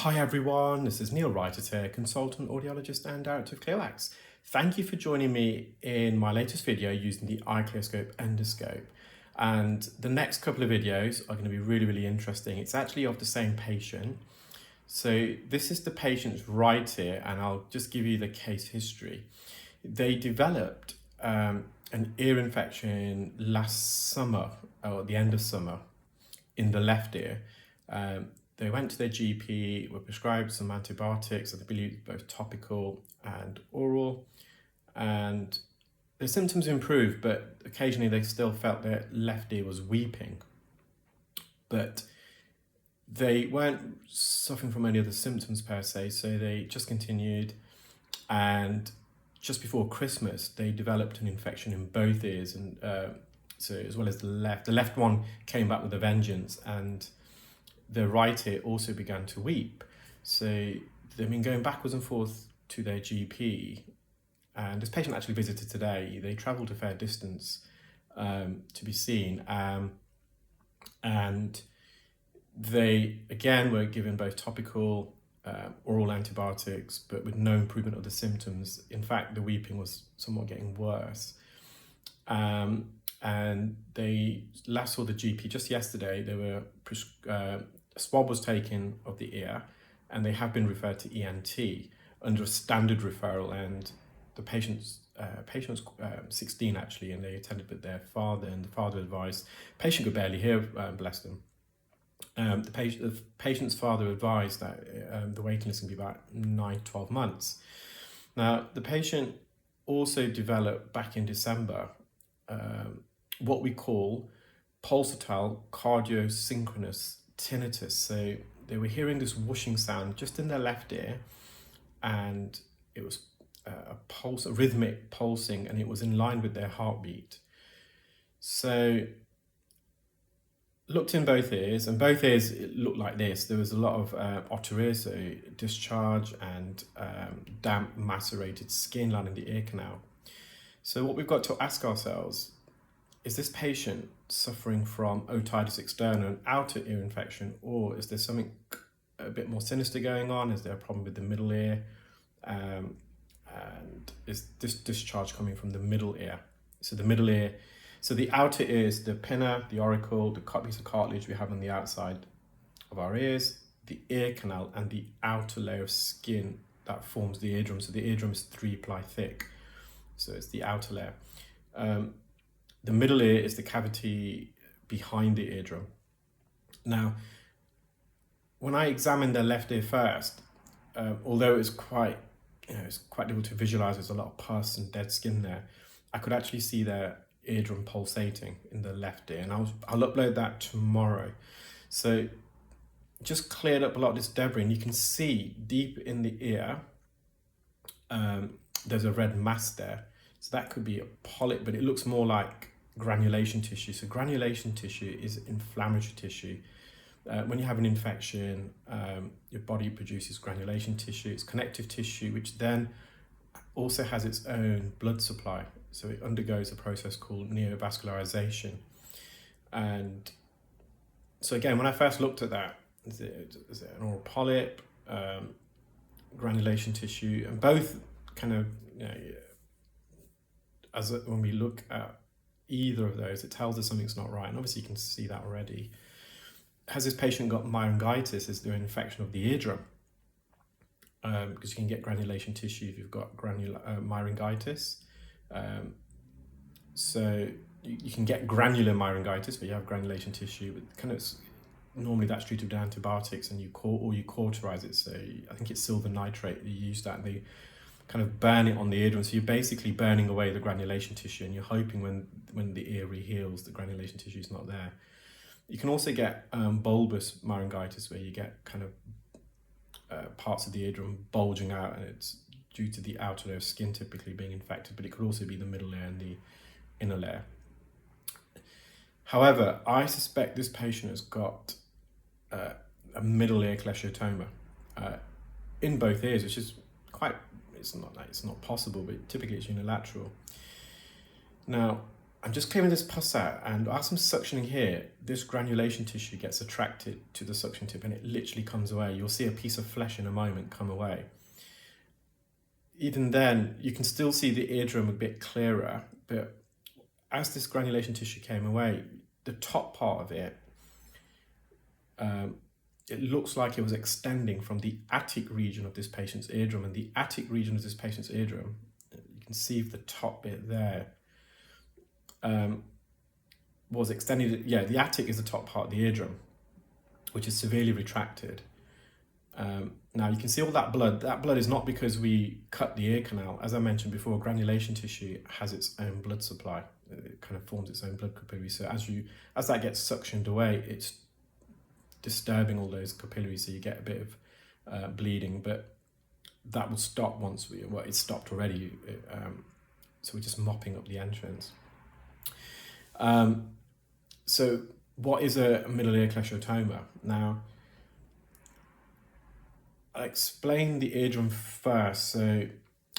Hi everyone, this is Neel Raithatha, consultant audiologist and director of ClearWax. Thank you for joining me in my latest video using the iClearScope endoscope. And the next couple of videos are going to be really interesting. It's actually of the same patient. So this is the patient's right ear, and I'll just give you the case history. They developed an ear infection last summer, or at the end of summer, in the left ear. They went to their GP, were prescribed some antibiotics, I believe both topical and oral, and their symptoms improved, but occasionally they still felt their left ear was weeping. But they weren't suffering from any other symptoms per se, so they just continued, and just before Christmas they developed an infection in both ears, and so as well as the left one came back with a vengeance, and the right ear also began to weep. So they've been going backwards and forth to their GP, and this patient actually visited today. They travelled a fair distance to be seen, and they again were given both topical, oral antibiotics, but with no improvement of the symptoms. In fact, the weeping was somewhat getting worse. And they last saw the GP just yesterday. They were a swab was taken of the ear, and they have been referred to ENT under a standard referral. And the patient was 16 actually, and they attended with their father, and the father advised. Patient could barely hear, bless them. The patient's father advised that the waiting list can be about 9 to 12 months. Now, the patient also developed back in December what we call pulsatile cardiosynchronous tinnitus. So they were hearing this whooshing sound just in their left ear, and it was a rhythmic pulsing, and it was in line with their heartbeat. So looked in both ears, and both ears looked like this. There was a lot of otorrhea, so discharge, and damp macerated skin lining the ear canal. So what we've got to ask ourselves, is this patient suffering from otitis externa, an outer ear infection, or is there something a bit more sinister going on? Is there a problem with the middle ear? And is this discharge coming from the middle ear? So the middle ear, so the outer ear is the pinna, the auricle, the piece of cartilage we have on the outside of our ears, the ear canal, and the outer layer of skin that forms the eardrum. So the eardrum is 3-ply thick. So it's the outer layer. The middle ear is the cavity behind the eardrum. Now, when I examined their left ear first, although it's quite difficult to visualize, there's a lot of pus and dead skin there, I could actually see their eardrum pulsating in the left ear, and I'll upload that tomorrow. So just cleared up a lot of this debris, and you can see deep in the ear, there's a red mass there. So that could be a polyp, but it looks more like granulation tissue. So granulation tissue is inflammatory tissue. When you have an infection, your body produces granulation tissue. It's connective tissue, which then also has its own blood supply. So it undergoes a process called neovascularization. And so again, when I first looked at that, is it an oral polyp, granulation tissue, and both kind of, when we look at either of those, it tells us something's not right. And obviously you can see that already. Has this patient got myringitis? Is there an infection of the eardrum? Because you can get granulation tissue if you've got myringitis. So you can get granular myringitis, but you have granulation tissue. But normally that's treated with antibiotics, and you cauterize it. So I think it's silver nitrate. You use that, and they kind of burn it on the eardrum. So you're basically burning away the granulation tissue, and you're hoping when the ear reheals, the granulation tissue is not there. You can also get bulbous myringitis, where you get kind of parts of the eardrum bulging out, and it's due to the outer layer of skin typically being infected, but it could also be the middle layer and the inner layer. However, I suspect this patient has got a middle ear cholesteatoma in both ears, which is it's not possible, but typically it's unilateral. Now, I'm just clearing this pus out, and as I'm suctioning here, this granulation tissue gets attracted to the suction tip and it literally comes away. You'll see a piece of flesh in a moment come away. Even then, you can still see the eardrum a bit clearer, but as this granulation tissue came away, the top part of it, it looks like it was extending from the attic region of this patient's eardrum, and the attic region of this patient's eardrum, you can see the top bit there, was extended. Yeah, the attic is the top part of the eardrum, which is severely retracted. Now you can see all that blood. That blood is not because we cut the ear canal. As I mentioned before, granulation tissue has its own blood supply. It kind of forms its own blood capillaries. So as that gets suctioned away, it's disturbing all those capillaries, so you get a bit of bleeding, but that will stop once it stopped already. So we're just mopping up the entrance. So what is a middle ear cholesteatoma? Now, I'll explain the eardrum first. So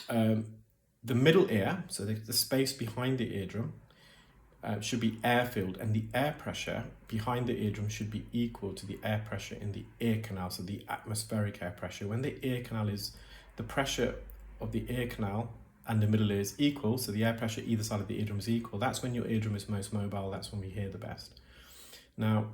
the middle ear, so the space behind the eardrum, should be air-filled, and the air pressure behind the eardrum should be equal to the air pressure in the ear canal, so the atmospheric air pressure. When the ear canal the pressure of the ear canal and the middle ear is equal, so the air pressure either side of the eardrum is equal, that's when your eardrum is most mobile, that's when we hear the best. Now,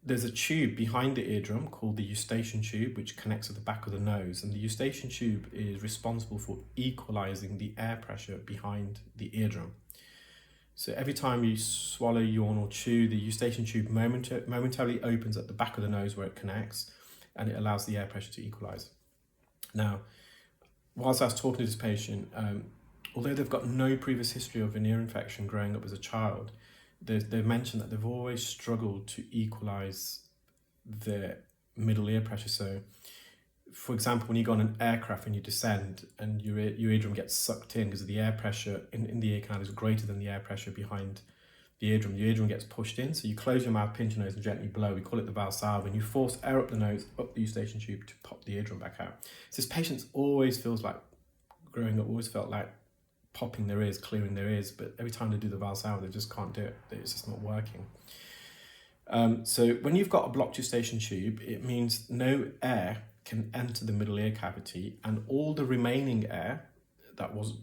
there's a tube behind the eardrum called the eustachian tube, which connects to the back of the nose, and the eustachian tube is responsible for equalizing the air pressure behind the eardrum. So every time you swallow, yawn, or chew, the eustachian tube momentarily opens at the back of the nose where it connects, and it allows the air pressure to equalize. Now, whilst I was talking to this patient, although they've got no previous history of an ear infection growing up as a child, they've mentioned that they've always struggled to equalize their middle ear pressure. So, for example, when you go on an aircraft and you descend and your eardrum gets sucked in because the air pressure in the ear canal is greater than the air pressure behind the eardrum, your eardrum gets pushed in. So you close your mouth, pinch your nose and gently blow. We call it the valsalva, and you force air up the nose, up the eustachian tube to pop the eardrum back out. So this patient always feels like, growing up, always felt like popping their ears, clearing their ears, but every time they do the valsalva, they just can't do it. It's just not working. So when you've got a blocked eustachian tube, it means no air can enter the middle ear cavity, and all the remaining air that was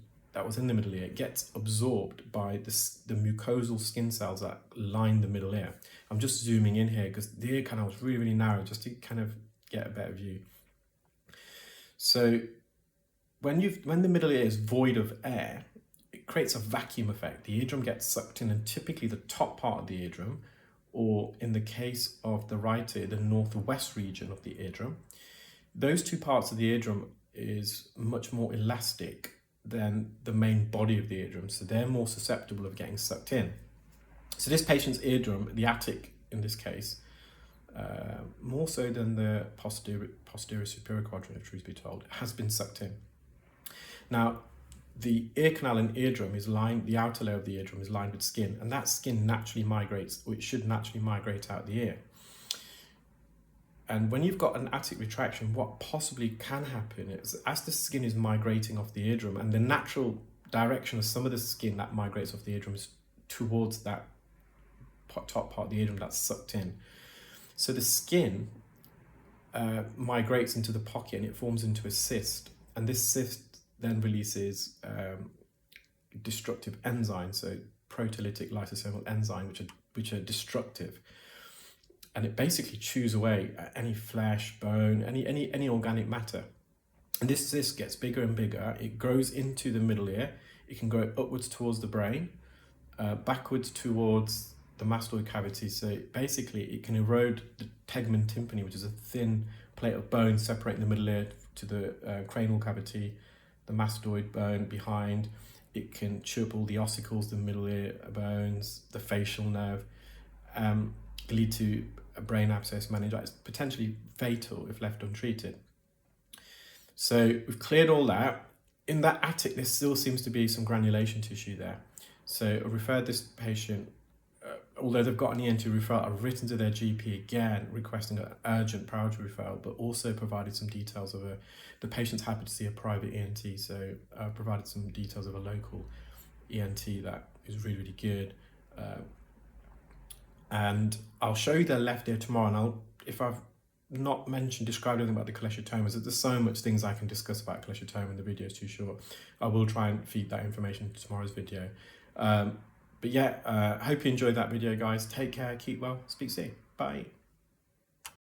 in the middle ear gets absorbed by the mucosal skin cells that line the middle ear. I'm just zooming in here because the ear canal is really, really narrow, just to kind of get a better view. So when the middle ear is void of air, it creates a vacuum effect. The eardrum gets sucked in, and typically the top part of the eardrum, or in the case of the right ear, the northwest region of the eardrum, those two parts of the eardrum is much more elastic than the main body of the eardrum, so they're more susceptible of getting sucked in. So this patient's eardrum, the attic in this case, more so than the posterior superior quadrant, if truth be told, has been sucked in. Now, the ear canal and eardrum is lined, the outer layer of the eardrum is lined with skin, and that skin naturally migrates, or it should naturally migrate out the ear. And when you've got an attic retraction, what possibly can happen is, as the skin is migrating off the eardrum, and the natural direction of some of the skin that migrates off the eardrum is towards that top part of the eardrum that's sucked in. So the skin migrates into the pocket and it forms into a cyst, and this cyst then releases destructive enzymes, so proteolytic lysosomal enzymes, which are destructive. And it basically chews away any flesh, bone, any organic matter. And this cyst gets bigger and bigger. It grows into the middle ear. It can grow upwards towards the brain, backwards towards the mastoid cavity. So basically it can erode the tegmen tympani, which is a thin plate of bone separating the middle ear to the cranial cavity, the mastoid bone behind. It can chew up all the ossicles, the middle ear bones, the facial nerve, lead to a brain abscess, meningitis, potentially fatal if left untreated. So we've cleared all that. In that attic, there still seems to be some granulation tissue there. So I referred this patient, although they've got an ENT referral, I've written to their GP again requesting an urgent priority referral, but also provided some details of the patient's happy to see a private ENT, so I provided some details of a local ENT that is really, really good. And I'll show you the left ear tomorrow, and if I've not described anything about the cholesteatomas, there's so much things I can discuss about cholesteatoma and the video is too short. I will try and feed that information to tomorrow's video. But yeah, hope you enjoyed that video, guys. Take care, keep well, speak soon, bye.